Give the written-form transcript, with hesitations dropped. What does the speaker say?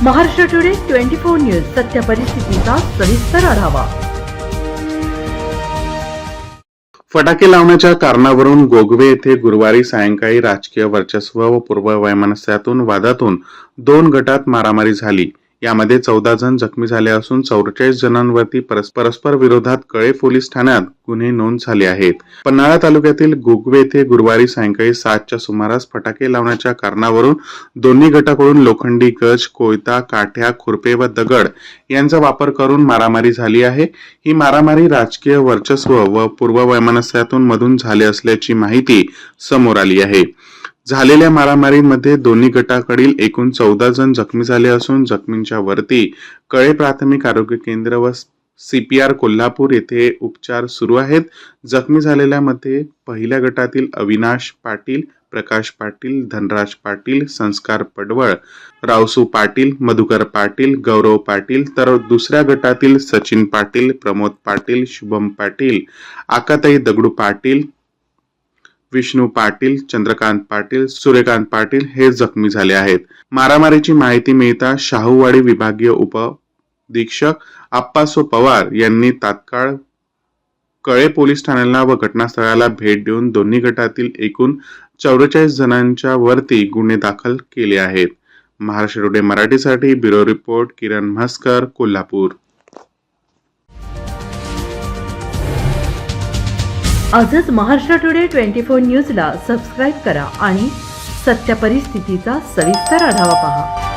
Maharashtra today 24 news सत्य परिस्थितीचा सविस्तर आढावा। फटाके लावण्याच्या कारणावरून गोगवे येथे गुरुवारी सायंकाळी राजकीय वर्चस्व व पूर्व वैमनस्यातून वादातून 2 गटात मारामारी झाली। यामध्ये 14 जण जखमी झाले असून 44 जणांवरती परस्पर विरोधात कळे पोलीस ठाण्यात गुन्हे नोंद झाले आहेत। पन्हाळा तालुक्यातील गोगवे येथे गुरुवारी सायंकाळी 7च्या सुमारास फटाके लावण्याच्या कारणावरून दोन्ही गटाकडून लोखंडी गज, कोयता, काठ्या, खुरपे व दगड यांचा वापर करून मारामारी झाली आहे। ही मारामारी राजकीय वर्चस्व व पूर्व वैमनस्यातून मधून झाली असल्याची माहिती समोर आली आहे। झालेल्या मारामारीमध्ये दोन्ही गटाकडील एकूण 14 जण जखमी झाले असून जखमींच्या वरती कळे प्राथमिक आरोग्य केंद्र व CPR कोल्हापूर येथे उपचार सुरू आहेत। जखमी झालेल्यामध्ये पहिल्या गटातील अविनाश पाटील, प्रकाश पाटील, धनराज पाटील, संस्कार पडवळ, रावसू पाटील, मधुकर पाटील, गौरव पाटील तर दुसऱ्या गटातील सचिन पाटील, प्रमोद पाटील, शुभम पाटील, आकाताई दगडू पाटील, विष्णू पाटील, चंद्रकांत पाटील, सूर्यकांत पाटील हे जखमी झाले आहेत। मारामारीची माहिती मिळता शाहूवाडी विभागीय उपअधीक्षक आप्पासो पवार यांनी तात्काळ कळे पोलीस ठाण्याला व घटनास्थळाला भेट देऊन दोन्ही गटातील एकूण 44 जणांच्या वरती गुन्हे दाखल केले आहेत। महाराष्ट्र टुडे मराठीसाठी ब्युरो रिपोर्ट किरण म्हस्कर, कोल्हापूर। आजच महाराष्ट्र टुडे 24 न्यूजला सबस्क्राइब करा आणि सत्य परिस्थितीचा सविस्तर आढावा पहा।